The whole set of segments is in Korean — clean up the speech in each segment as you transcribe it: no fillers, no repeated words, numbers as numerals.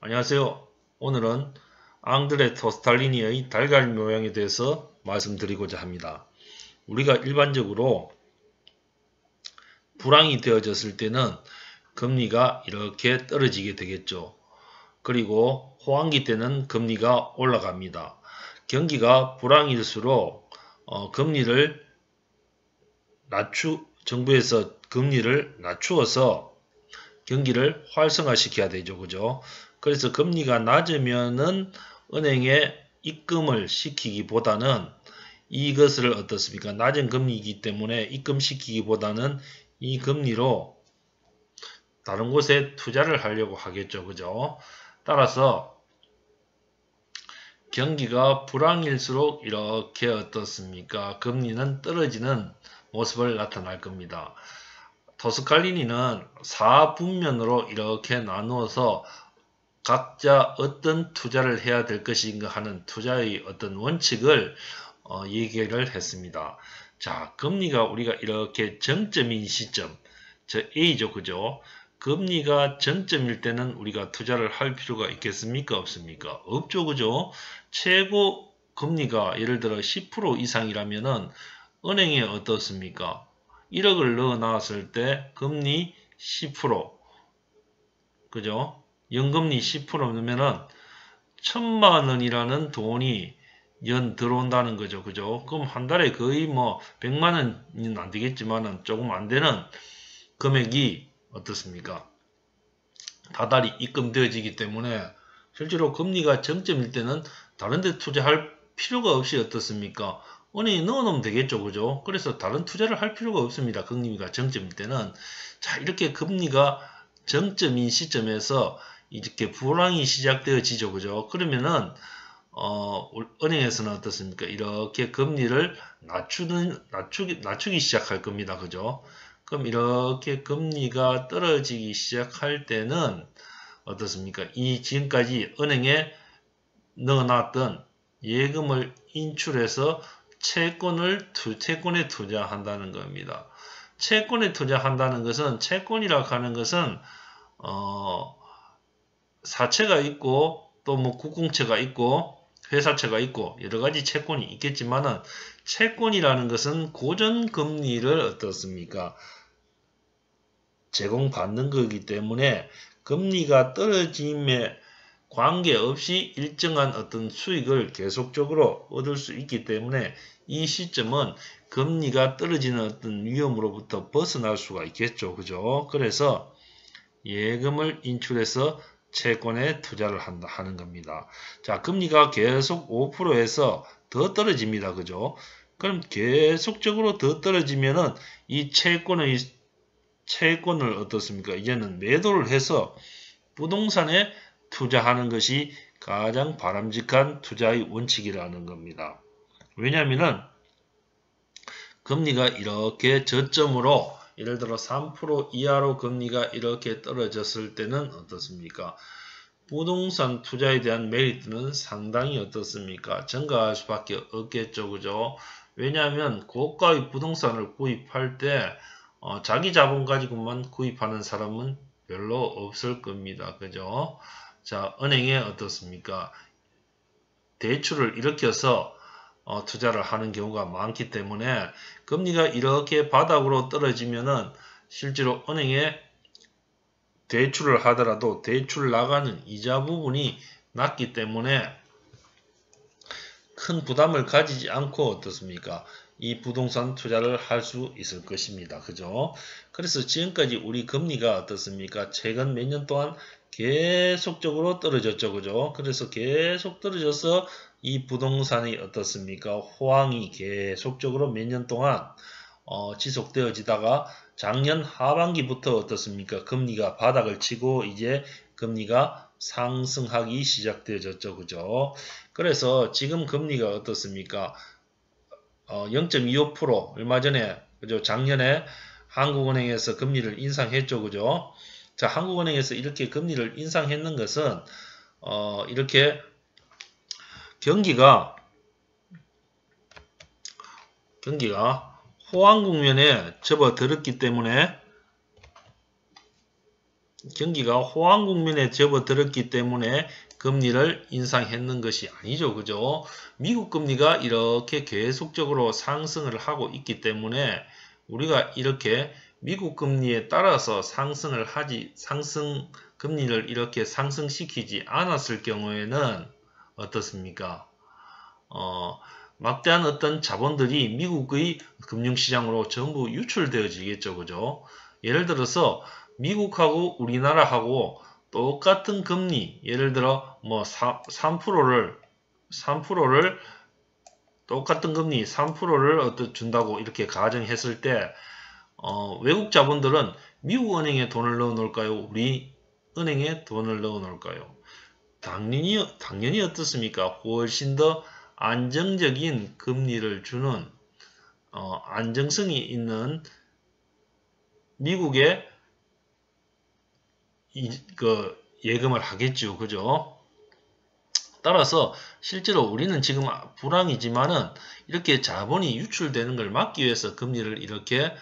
안녕하세요. 오늘은 앙드레 토스탈리니의 달걀 모양에 대해서 말씀드리고자 합니다. 우리가 일반적으로 불황이 되어졌을 때는 금리가 이렇게 떨어지게 되겠죠. 그리고 호황기 때는 금리가 올라갑니다. 경기가 불황일수록 금리를 정부에서 금리를 낮추어서 경기를 활성화시켜야 되죠. 그죠? 그래서 금리가 낮으면은 은행에 입금을 시키기보다는 이것을 어떻습니까? 낮은 금리이기 때문에 입금시키기보다는 이 금리로 다른 곳에 투자를 하려고 하겠죠. 그죠? 따라서 경기가 불황일수록 이렇게 어떻습니까? 금리는 떨어지는 모습을 나타날 겁니다. 토스칼리니는 4분면으로 이렇게 나누어서 각자 어떤 투자를 해야 될 것인가 하는 투자의 어떤 원칙을 얘기를 했습니다. 자, 금리가 우리가 이렇게 정점인 시점, 저 A죠, 그죠? 금리가 정점일 때는 우리가 투자를 할 필요가 있겠습니까? 없습니까? 없죠, 그죠? 최고 금리가 예를 들어 10% 이상이라면은 은행에 어떻습니까? 1억을 넣어 놨을 때 금리 10%, 그죠? 연금리 10% 넣으면은 1,000만원이라는 돈이 연 들어온다는 거죠. 그죠? 그럼 한 달에 거의 뭐 100만원은 안 되겠지만은 조금 안 되는 금액이 어떻습니까? 다달이 입금되어지기 때문에 실제로 금리가 정점일 때는 다른 데 투자할 필요가 없이 어떻습니까? 은행에 넣어놓으면 되겠죠. 그죠? 그래서 다른 투자를 할 필요가 없습니다. 금리가 정점일 때는. 자, 이렇게 금리가 정점인 시점에서 이렇게 불황이 시작되어지죠. 그죠? 그러면은 은행에서는 어떻습니까? 이렇게 금리를 낮추기 시작할 겁니다. 그죠? 그럼 이렇게 금리가 떨어지기 시작할 때는 어떻습니까? 이 지금까지 은행에 넣어놨던 예금을 인출해서 채권에 투자한다는 겁니다. 채권에 투자한다는 것은 채권이라고 하는 것은 사채가 있고 또 뭐 국공채가 있고 회사채가 있고 여러 가지 채권이 있겠지만은 채권이라는 것은 고정금리를 어떻습니까? 제공받는 거기 때문에 금리가 떨어짐에 관계없이 일정한 어떤 수익을 계속적으로 얻을 수 있기 때문에 이 시점은 금리가 떨어지는 어떤 위험으로부터 벗어날 수가 있겠죠. 그죠? 그래서 예금을 인출해서 채권에 투자를 하는 겁니다. 자, 금리가 계속 5%에서 더 떨어집니다. 그죠? 그럼 계속적으로 더 떨어지면은 이 채권을 어떻습니까? 이제는 매도를 해서 부동산에 투자하는 것이 가장 바람직한 투자의 원칙이라는 겁니다. 왜냐하면은 금리가 이렇게 저점으로 예를 들어 3% 이하로 금리가 이렇게 떨어졌을 때는 어떻습니까? 부동산 투자에 대한 메리트는 상당히 어떻습니까? 증가할 수밖에 없겠죠. 그죠? 왜냐하면 고가의 부동산을 구입할 때 자기 자본 가지고만 구입하는 사람은 별로 없을 겁니다. 그죠? 자, 은행에 어떻습니까? 대출을 일으켜서 투자를 하는 경우가 많기 때문에 금리가 이렇게 바닥으로 떨어지면은 실제로 은행에 대출을 하더라도 대출 나가는 이자 부분이 낮기 때문에 큰 부담을 가지지 않고 어떻습니까? 이 부동산 투자를 할 수 있을 것입니다. 그죠? 그래서 지금까지 우리 금리가 어떻습니까? 최근 몇 년 동안 계속적으로 떨어졌죠. 그죠? 그래서 계속 떨어져서 이 부동산이 어떻습니까? 호황이 계속적으로 몇 년 동안 지속되어지다가 작년 하반기부터 어떻습니까? 금리가 바닥을 치고 이제 금리가 상승하기 시작되어졌죠. 그죠? 그래서 지금 금리가 어떻습니까? 0.25% 얼마 전에 그죠? 작년에 한국은행에서 금리를 인상했죠. 그죠? 자, 한국은행에서 이렇게 금리를 인상했는 것은 이렇게 경기가 호황 국면에 접어들었기 때문에 경기가 호황 국면에 접어들었기 때문에 금리를 인상했는 것이 아니죠. 그죠? 미국 금리가 이렇게 계속적으로 상승을 하고 있기 때문에 우리가 이렇게 미국 금리에 따라서 금리를 이렇게 상승시키지 않았을 경우에는 어떻습니까? 막대한 어떤 자본들이 미국의 금융시장으로 전부 유출되어지겠죠. 그죠? 예를 들어서 미국하고 우리나라하고 똑같은 금리, 예를 들어 뭐 3%를 똑같은 금리 3%를 준다고 이렇게 가정했을 때 외국 자본들은 미국 은행에 돈을 넣어 놓을까요? 우리 은행에 돈을 넣어 놓을까요? 당연히 어떻습니까? 훨씬 더 안정적인 금리를 주는 안정성이 있는 미국에 예금을 하겠죠. 그죠? 따라서 실제로 우리는 지금 불황이지만은 이렇게 자본이 유출되는 걸 막기 위해서 금리를 이렇게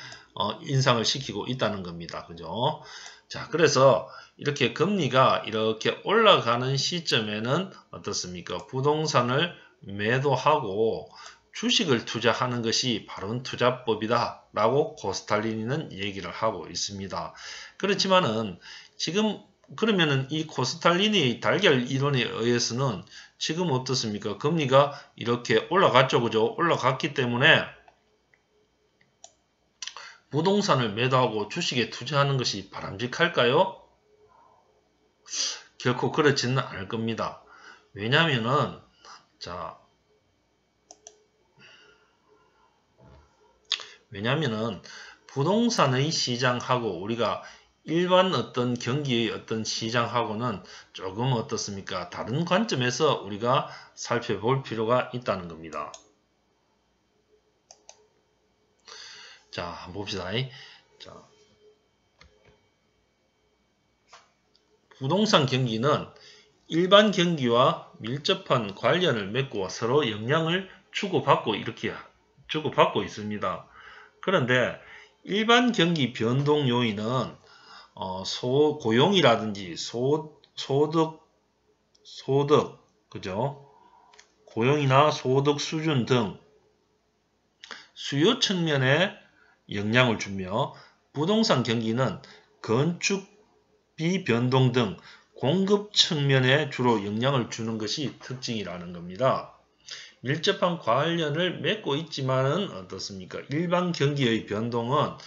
인상을 시키고 있다는 겁니다. 그죠? 자, 그래서 이렇게 금리가 이렇게 올라가는 시점에는 어떻습니까? 부동산을 매도하고 주식을 투자하는 것이 바른 투자법이다 라고 코스탈리니는 얘기를 하고 있습니다. 그렇지만은 지금 그러면은 이 코스탈리니의 달걀 이론에 의해서는 지금 어떻습니까? 금리가 이렇게 올라갔죠. 그죠? 올라갔기 때문에 부동산을 매도하고 주식에 투자하는 것이 바람직할까요? 결코 그렇지는 않을 겁니다. 왜냐면은 부동산의 시장하고 우리가 일반 어떤 경기의 어떤 시장하고는 조금 어떻습니까? 다른 관점에서 우리가 살펴볼 필요가 있다는 겁니다. 자, 한번 봅시다. 자, 부동산 경기는 일반 경기와 밀접한 관련을 맺고 서로 영향을 주고받고 있습니다. 그런데 일반 경기 변동 요인은 고용이라든지 소득, 그죠? 고용이나 소득 수준 등 수요 측면에 영향을 주며 부동산 경기는 건축비 변동 등 공급 측면에 주로 영향을 주는 것이 특징이라는 겁니다. 밀접한 관련을 맺고 있지만은 어떻습니까? 일반 경기의 변동은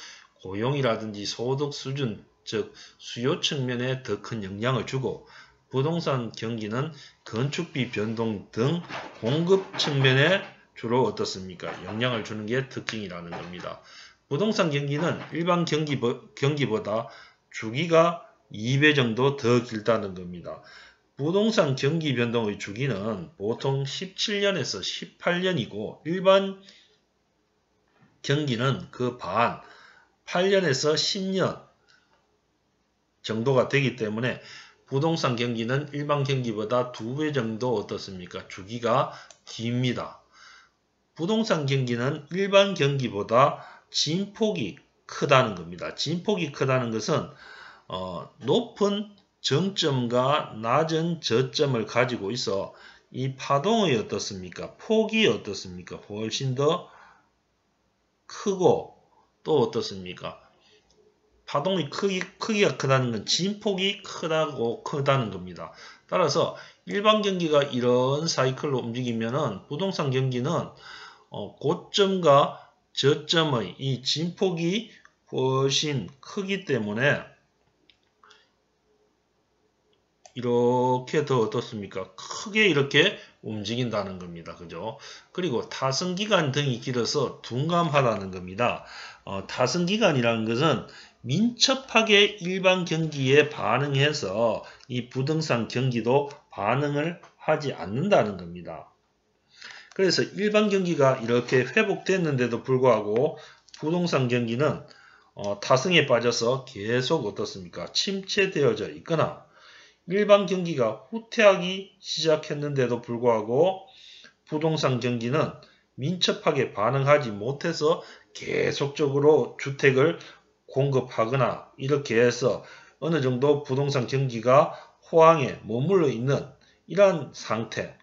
고용이라든지 소득 수준, 즉 수요 측면에 더 큰 영향을 주고 부동산 경기는 건축비 변동 등 공급 측면에 주로 어떻습니까? 영향을 주는 게 특징이라는 겁니다. 부동산 경기는 일반 경기보다 주기가 2배 정도 더 길다는 겁니다. 부동산 경기 변동의 주기는 보통 17년에서 18년이고 일반 경기는 그 반, 8년에서 10년 정도가 되기 때문에 부동산 경기는 일반 경기보다 2배 정도 어떻습니까? 주기가 깁니다. 부동산 경기는 일반 경기보다 진폭이 크다는 겁니다. 진폭이 크다는 것은 높은 정점과 낮은 저점을 가지고 있어 이 파동의 어떻습니까? 폭이 어떻습니까? 훨씬 더 크고 또 어떻습니까? 파동의 크기가 크다는 건 진폭이 크다는 겁니다. 따라서 일반 경기가 이런 사이클로 움직이면은 부동산 경기는 고점과 저점의 이 진폭이 훨씬 크기 때문에 이렇게 더 어떻습니까? 크게 이렇게 움직인다는 겁니다. 그죠? 그리고 타승기간 등이 길어서 둔감하다는 겁니다. 타승기간이라는 것은 민첩하게 일반 경기에 반응해서 이 부동산 경기도 반응을 하지 않는다는 겁니다. 그래서 일반 경기가 이렇게 회복됐는데도 불구하고 부동산 경기는 타승에 빠져서 계속 어떻습니까? 침체되어져 있거나 일반 경기가 후퇴하기 시작했는데도 불구하고 부동산 경기는 민첩하게 반응하지 못해서 계속적으로 주택을 공급하거나 이렇게 해서 어느 정도 부동산 경기가 호황에 머물러 있는 이러한 상태.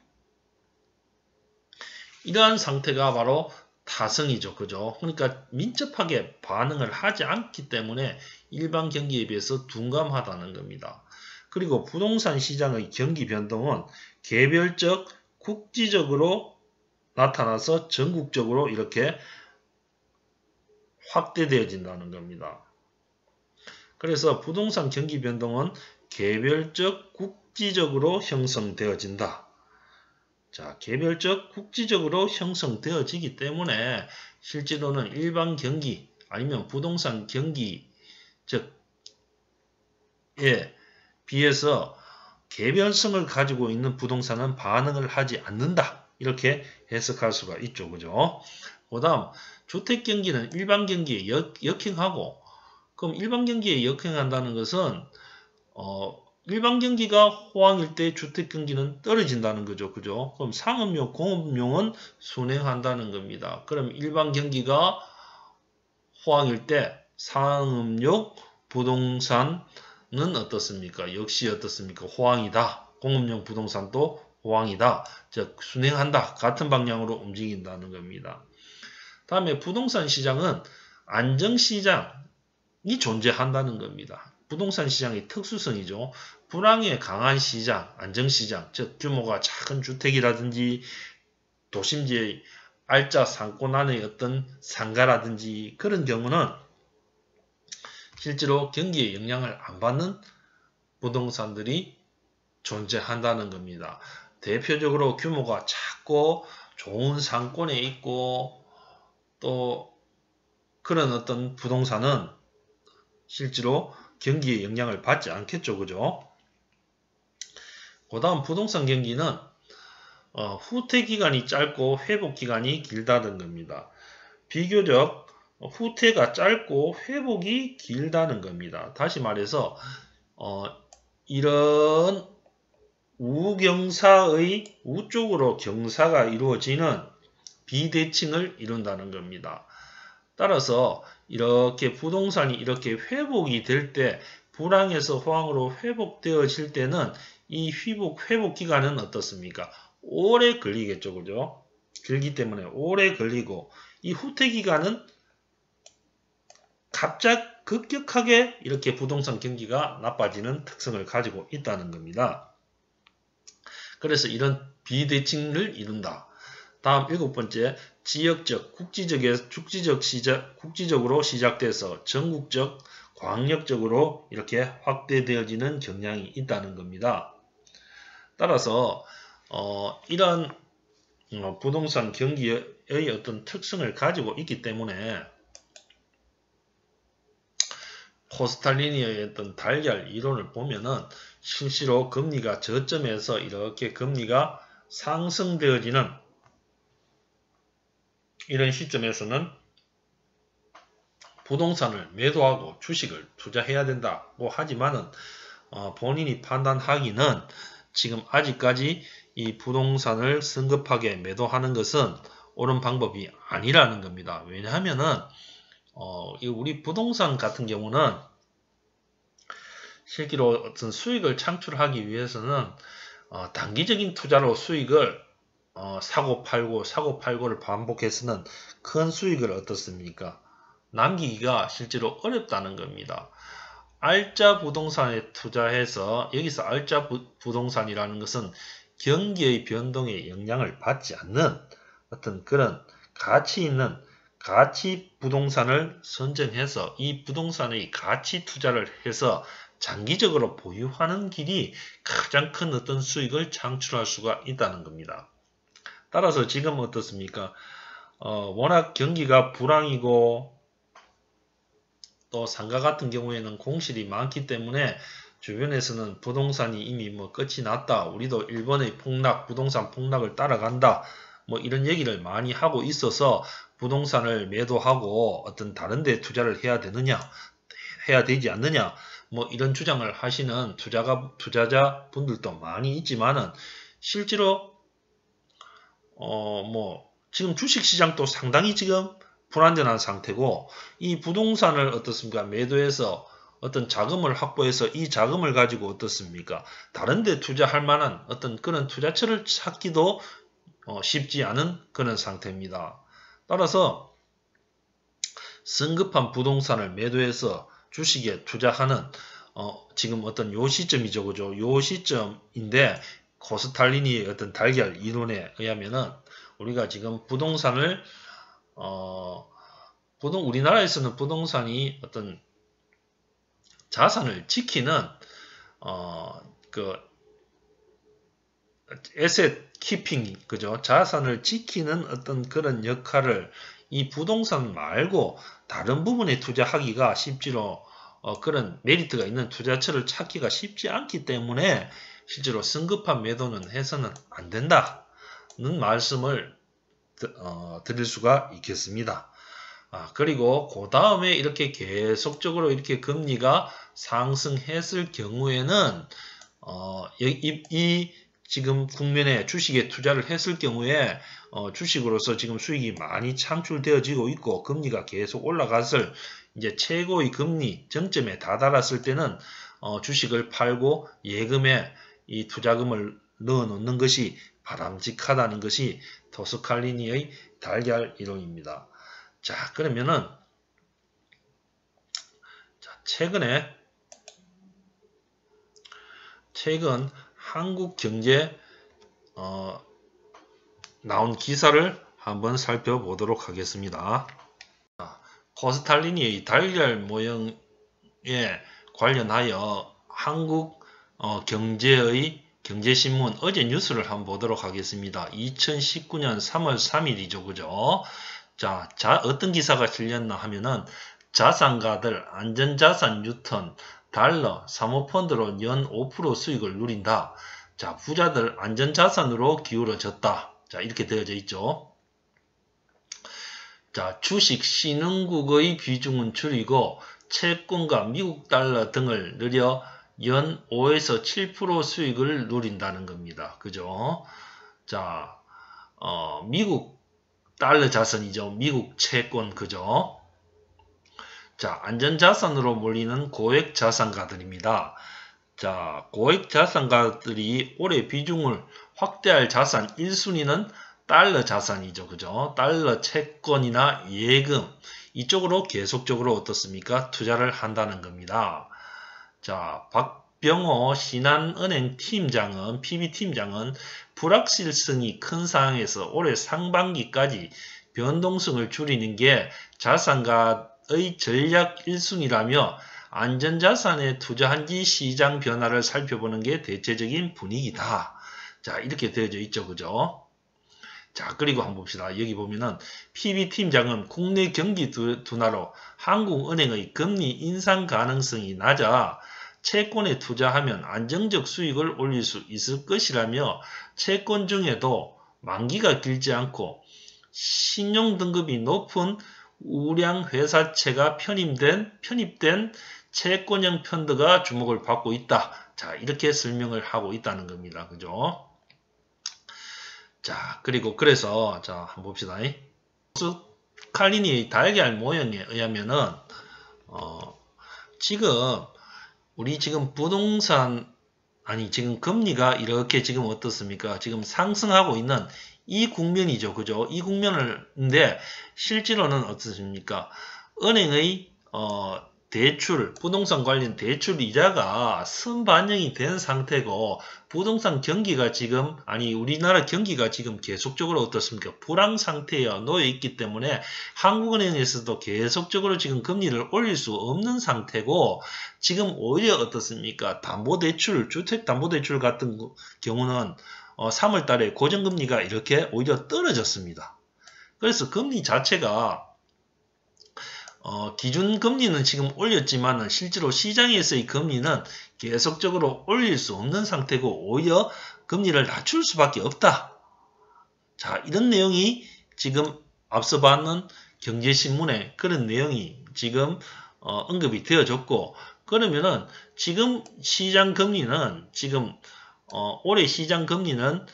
이러한 상태가 바로 타성이죠. 그죠? 그러니까 민첩하게 반응을 하지 않기 때문에 일반 경기에 비해서 둔감하다는 겁니다. 그리고 부동산 시장의 경기 변동은 개별적, 국지적으로 나타나서 전국적으로 이렇게 확대되어진다는 겁니다. 그래서 부동산 경기 변동은 개별적, 국지적으로 형성되어진다. 자, 개별적, 국지적으로 형성되어지기 때문에 실제로는 일반 경기 아니면 부동산 경기 즉에 비해서 개별성을 가지고 있는 부동산은 반응을 하지 않는다. 이렇게 해석할 수가 있죠. 그죠? 그 다음 주택 경기는 일반 경기에 역행하고, 그럼 일반 경기에 역행한다는 것은 일반 경기가 호황일 때 주택 경기는 떨어진다는 거죠. 그죠? 그럼 상업용, 공업용은 순행한다는 겁니다. 그럼 일반 경기가 호황일 때 상업용 부동산은 어떻습니까? 역시 어떻습니까? 호황이다. 공업용 부동산도 호황이다. 즉 순행한다. 같은 방향으로 움직인다는 겁니다. 다음에 부동산 시장은 안정시장이 존재한다는 겁니다. 부동산 시장의 특수성이죠. 불황에 강한 시장, 안정시장, 즉 규모가 작은 주택이라든지 도심지의 알짜 상권 안의 어떤 상가라든지 그런 경우는 실제로 경기에 영향을 안 받는 부동산들이 존재한다는 겁니다. 대표적으로 규모가 작고 좋은 상권에 있고 또 그런 어떤 부동산은 실제로 경기에 영향을 받지 않겠죠. 그죠? 그 다음 부동산 경기는 후퇴 기간이 짧고 회복 기간이 길다는 겁니다. 비교적 후퇴가 짧고 회복이 길다는 겁니다. 다시 말해서 이런 우경사의 우쪽으로 경사가 이루어지는 비대칭을 이룬다는 겁니다. 따라서 이렇게 부동산이 이렇게 회복이 될 때 불황에서 호황으로 회복되어질 때는 이 회복 기간은 어떻습니까? 오래 걸리겠죠. 그죠? 길기 때문에 오래 걸리고 이 후퇴 기간은 급격하게 이렇게 부동산 경기가 나빠지는 특성을 가지고 있다는 겁니다. 그래서 이런 비대칭을 이룬다. 다음 7번째, 지역적, 국지적으로 시작돼서 전국적, 광역적으로 이렇게 확대되어지는 경향이 있다는 겁니다. 따라서 이런 부동산 경기의 어떤 특성을 가지고 있기 때문에 코스탈리니의 어떤 달걀 이론을 보면은 실제로 금리가 저점에서 이렇게 금리가 상승되어지는 이런 시점에서는 부동산을 매도하고 주식을 투자해야 된다고 하지만은 본인이 판단하기는 지금 아직까지 이 부동산을 성급하게 매도하는 것은 옳은 방법이 아니라는 겁니다. 왜냐하면은 우리 부동산 같은 경우는 실제로 어떤 수익을 창출하기 위해서는 단기적인 투자로 수익을 사고 팔고를 반복해서는 큰 수익을 어떻습니까? 남기기가 실제로 어렵다는 겁니다. 알짜 부동산에 투자해서 여기서 알짜 부동산이라는 것은 경기의 변동에 영향을 받지 않는 어떤 그런 가치 있는 가치 부동산을 선정해서 이 부동산의 가치 투자를 해서 장기적으로 보유하는 길이 가장 큰 어떤 수익을 창출할 수가 있다는 겁니다. 따라서 지금 어떻습니까? 워낙 경기가 불황이고 또 상가 같은 경우에는 공실이 많기 때문에 주변에서는 부동산이 이미 끝이 났다. 우리도 일본의 부동산 폭락을 따라간다. 이런 얘기를 많이 하고 있어서 부동산을 매도하고 어떤 다른 데 투자를 해야 되지 않느냐. 이런 주장을 하시는 투자자 분들도 많이 있지만은 실제로 지금 주식시장도 상당히 지금 불안전한 상태고 이 부동산을 어떻습니까? 매도해서 어떤 자금을 확보해서 이 자금을 가지고 어떻습니까? 다른 데 투자할 만한 어떤 그런 투자처를 찾기도 쉽지 않은 그런 상태입니다. 따라서 성급한 부동산을 매도해서 주식에 투자하는 지금 어떤 요 시점이죠. 그죠? 요 시점인데 코스탈리니의 어떤 달걀 이론에 의하면은 우리가 지금 부동산을 우리나라에서는 부동산이 어떤 자산을 지키는 그 에셋 키핑, 그죠? 자산을 지키는 어떤 그런 역할을 이 부동산 말고 다른 부분에 투자하기가 실제로 그런 메리트가 있는 투자처를 찾기가 쉽지 않기 때문에 실제로 성급한 매도는 해서는 안 된다는 말씀을 드릴 수가 있겠습니다. 그리고 그 다음에 이렇게 계속적으로 이렇게 금리가 상승했을 경우에는 이 지금 국면에 주식에 투자를 했을 경우에 주식으로서 지금 수익이 많이 창출되어지고 있고 금리가 계속 올라갔을 이제 최고의 금리 정점에 다다랐을 때는 주식을 팔고 예금에 이 투자금을 넣어 놓는 것이 바람직하다는 것이 토스칼리니의 달걀 이론입니다. 자, 그러면은 최근 한국경제 나온 기사를 한번 살펴보도록 하겠습니다. 코스탈리니의 달걀 모형에 관련하여 한국 경제의 경제신문 어제 뉴스를 한번 보도록 하겠습니다. 2019년 3월 3일이죠. 그죠? 자, 어떤 기사가 실렸나 하면은 자산가들 안전자산 유턴 달러 사모펀드로 연 5% 수익을 누린다. 자, 부자들 안전자산으로 기울어졌다. 자, 이렇게 되어져 있죠. 자, 주식 신흥국의 비중은 줄이고 채권과 미국 달러 등을 늘려 연 5에서 7% 수익을 누린다는 겁니다. 그죠? 자, 미국 달러 자산이죠. 미국 채권, 그죠? 자, 안전자산으로 몰리는 고액자산가들입니다. 자, 고액자산가들이 올해 비중을 확대할 자산 1순위는 달러 자산이죠. 그죠? 달러 채권이나 예금 이쪽으로 계속적으로 어떻습니까? 투자를 한다는 겁니다. 자, 박병호 신한은행 팀장은 PB팀장은 불확실성이 큰 상황에서 올해 상반기까지 변동성을 줄이는 게 자산가의 전략 1순위라며 안전자산에 투자한 뒤 시장 변화를 살펴보는 게 대체적인 분위기다. 자, 이렇게 되어져 있죠. 그죠? 자, 그리고 한번 봅시다. 여기 보면은 PB팀장은 국내 경기 둔화로 한국은행의 금리 인상 가능성이 낮아 채권에 투자하면 안정적 수익을 올릴 수 있을 것이라며 채권 중에도 만기가 길지 않고 신용등급이 높은 우량 회사채가 편입된 채권형 펀드가 주목을 받고 있다. 자, 이렇게 설명을 하고 있다는 겁니다. 그죠? 자, 그래서 자, 한번 봅시다. 칼리니의 달걀 모형에 의하면은 우리 지금 부동산 지금 금리가 이렇게 지금 어떻습니까? 지금 상승하고 있는 이 국면이죠. 그죠? 이 국면인데 실제로는 어떻습니까? 은행의 대출, 부동산 관련 대출 이자가 선반영이 된 상태고 부동산 경기가 지금 우리나라 경기가 지금 계속적으로 어떻습니까? 불황 상태에 놓여 있기 때문에 한국은행에서도 계속적으로 지금 금리를 올릴 수 없는 상태고 지금 오히려 어떻습니까? 담보대출, 주택담보대출 같은 경우는 3월 달에 고정금리가 이렇게 오히려 떨어졌습니다. 그래서 금리 자체가 기준금리는 지금 올렸지만 실제로 시장에서의 금리는 계속적으로 올릴 수 없는 상태고 오히려 금리를 낮출 수밖에 없다. 자, 이런 내용이 지금 앞서 봤는 경제신문에 그런 내용이 지금 언급이 되어졌고 그러면은 지금 시장금리는 지금 올해 시장금리는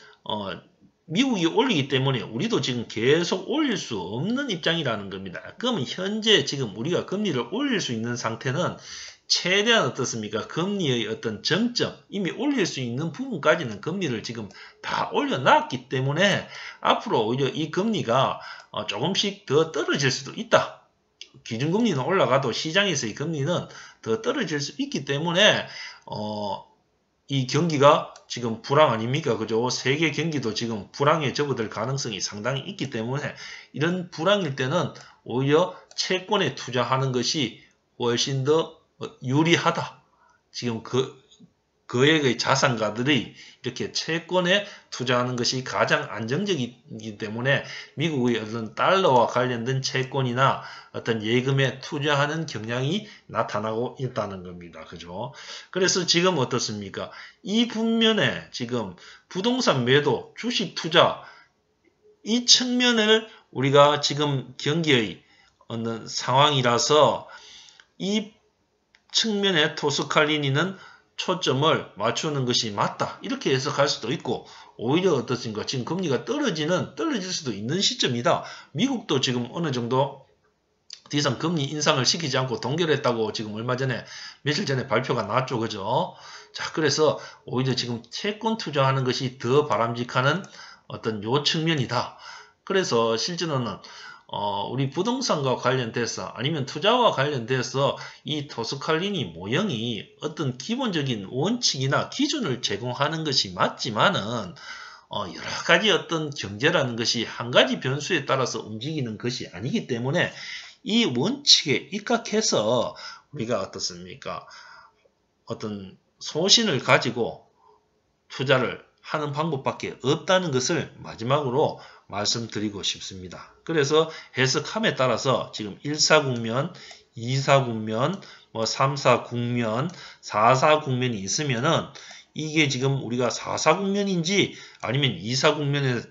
미국이 올리기 때문에 우리도 지금 계속 올릴 수 없는 입장이라는 겁니다. 그러면 현재 지금 우리가 금리를 올릴 수 있는 상태는 최대한 어떻습니까? 금리의 어떤 정점, 이미 올릴 수 있는 부분까지는 금리를 지금 다 올려놨기 때문에 앞으로 오히려 이 금리가 조금씩 더 떨어질 수도 있다. 기준금리는 올라가도 시장에서의 금리는 더 떨어질 수 있기 때문에 이 경기가 지금 불황 아닙니까? 그죠? 세계 경기도 지금 불황에 접어들 가능성이 상당히 있기 때문에 이런 불황일 때는 오히려 채권에 투자하는 것이 훨씬 더 유리하다. 지금 거액의 자산가들이 이렇게 채권에 투자하는 것이 가장 안정적이기 때문에 미국의 어떤 달러와 관련된 채권이나 어떤 예금에 투자하는 경향이 나타나고 있다는 겁니다. 그죠? 그래서 지금 어떻습니까? 이 분면에 지금 부동산 매도, 주식 투자 이 측면을 우리가 지금 경기의 어느 상황이라서 이 측면에 토스칼리니는 초점을 맞추는 것이 맞다. 이렇게 해석할 수도 있고 오히려 어떻습니까? 지금 금리가 떨어질 수도 있는 시점이다. 미국도 지금 어느 정도 더 이상 금리 인상을 시키지 않고 동결했다고 지금 얼마 전에 며칠 전에 발표가 나왔죠. 그죠? 자, 그래서 오히려 지금 채권 투자하는 것이 더 바람직한 어떤 요 측면이다. 그래서 실제로는 우리 부동산과 관련돼서 아니면 투자와 관련돼서 이 토스칼리니 모형이 어떤 기본적인 원칙이나 기준을 제공하는 것이 맞지만은 여러 가지 어떤 경제라는 것이 한 가지 변수에 따라서 움직이는 것이 아니기 때문에 이 원칙에 입각해서 우리가 어떻습니까? 어떤 소신을 가지고 투자를 하는 방법밖에 없다는 것을 마지막으로 말씀드리고 싶습니다. 그래서 해석함에 따라서 지금 1사 국면, 2사 국면, 3사 국면, 4사 국면이 있으면은 이게 지금 우리가 4사 국면인지 아니면 2사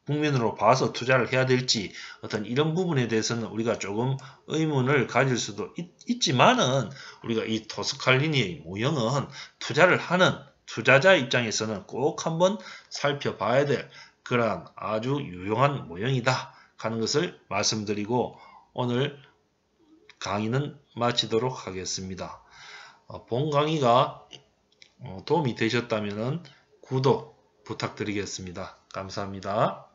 국면으로 봐서 투자를 해야 될지 어떤 이런 부분에 대해서는 우리가 조금 의문을 가질 수도 있지만은 우리가 이 토스칼리니의 모형은 투자를 하는 투자자 입장에서는 꼭 한번 살펴봐야 될 그러한 아주 유용한 모형이다 하는 것을 말씀드리고 오늘 강의는 마치도록 하겠습니다. 본 강의가 도움이 되셨다면 구독 부탁드리겠습니다. 감사합니다.